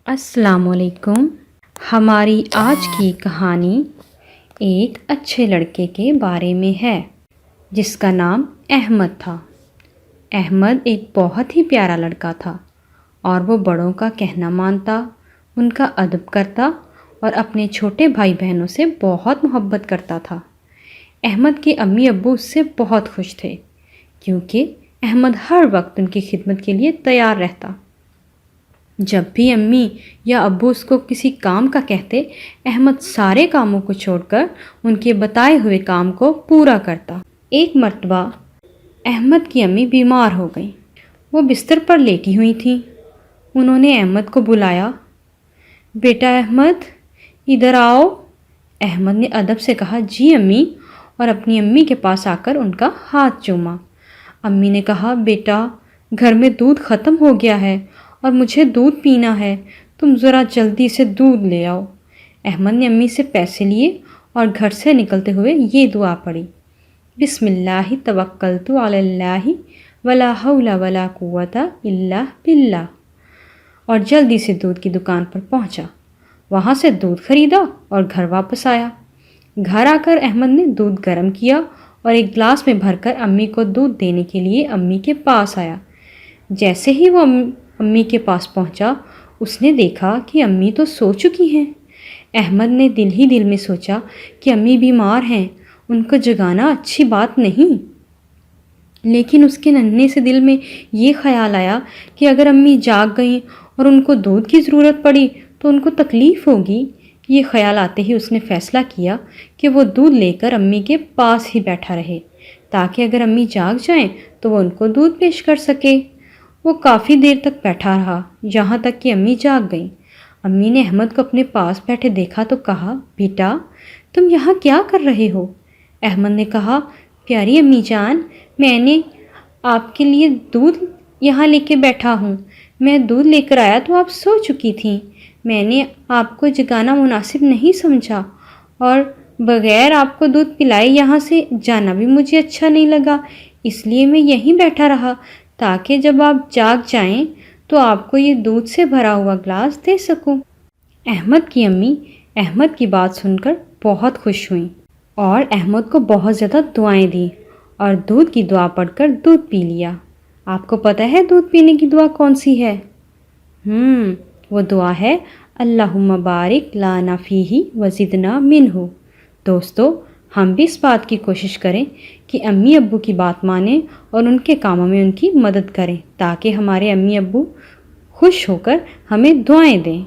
السلام علیکم۔ ہماری آج کی کہانی ایک اچھے لڑکے کے بارے میں ہے جس کا نام احمد تھا۔ احمد ایک بہت ہی پیارا لڑکا تھا اور وہ بڑوں کا کہنا مانتا، ان کا ادب کرتا اور اپنے چھوٹے بھائی بہنوں سے بہت محبت کرتا تھا۔ احمد کے امی ابو اس سے بہت خوش تھے کیونکہ احمد ہر وقت ان کی خدمت کے لیے تیار رہتا۔ جب بھی امی یا ابو اس کو کسی کام کا کہتے، احمد سارے کاموں کو چھوڑ کر ان کے بتائے ہوئے کام کو پورا کرتا۔ ایک مرتبہ احمد کی امی بیمار ہو گئیں۔ وہ بستر پر لیٹی ہوئی تھیں۔ انہوں نے احمد کو بلایا، بیٹا احمد ادھر آؤ۔ احمد نے ادب سے کہا، جی امی، اور اپنی امی کے پاس آ کر ان کا ہاتھ چوما۔ امی نے کہا، بیٹا گھر میں دودھ ختم ہو گیا ہے اور مجھے دودھ پینا ہے، تم ذرا جلدی سے دودھ لے آؤ۔ احمد نے امی سے پیسے لیے اور گھر سے نکلتے ہوئے یہ دعا پڑھی، بسم اللہ توکلت علی اللہ ولا حول ولا قوت الا باللہ، اور جلدی سے دودھ کی دکان پر پہنچا۔ وہاں سے دودھ خریدا اور گھر واپس آیا۔ گھر آ کر احمد نے دودھ گرم کیا اور ایک گلاس میں بھر کر امی کو دودھ دینے کے لیے امی کے پاس آیا۔ جیسے ہی وہ امی کے پاس پہنچا، اس نے دیکھا کہ امی تو سو چکی ہیں۔ احمد نے دل ہی دل میں سوچا کہ امی بیمار ہیں، ان کو جگانا اچھی بات نہیں۔ لیکن اس کے ننھے سے دل میں یہ خیال آیا کہ اگر امی جاگ گئیں اور ان کو دودھ کی ضرورت پڑی تو ان کو تکلیف ہوگی۔ یہ خیال آتے ہی اس نے فیصلہ کیا کہ وہ دودھ لے کر امی کے پاس ہی بیٹھا رہے تاکہ اگر امی جاگ جائیں تو وہ ان کو دودھ پیش کر سکے۔ وہ کافی دیر تک بیٹھا رہا، یہاں تک کہ امی جاگ گئیں۔ امی نے احمد کو اپنے پاس بیٹھے دیکھا تو کہا، بیٹا تم یہاں کیا کر رہے ہو؟ احمد نے کہا، پیاری امی جان، میں نے آپ کے لیے دودھ یہاں لے کے بیٹھا ہوں۔ میں دودھ لے کر آیا تو آپ سو چکی تھیں۔ میں نے آپ کو جگانا مناسب نہیں سمجھا اور بغیر آپ کو دودھ پلائے یہاں سے جانا بھی مجھے اچھا نہیں لگا، اس لیے میں یہیں بیٹھا رہا تاکہ جب آپ جاگ جائیں تو آپ کو یہ دودھ سے بھرا ہوا گلاس دے سکوں۔ احمد کی امی احمد کی بات سن کر بہت خوش ہوئیں اور احمد کو بہت زیادہ دعائیں دیں اور دودھ کی دعا پڑھ کر دودھ پی لیا۔ آپ کو پتہ ہے دودھ پینے کی دعا کون سی ہے؟ وہ دعا ہے، اللہم بارک لنا فیہ وزدنا منہ۔ دوستو، ہم بھی اس بات کی کوشش کریں کہ امی ابو کی بات مانیں اور ان کے کاموں میں ان کی مدد کریں تاکہ ہمارے امی ابو خوش ہو کر ہمیں دعائیں دیں۔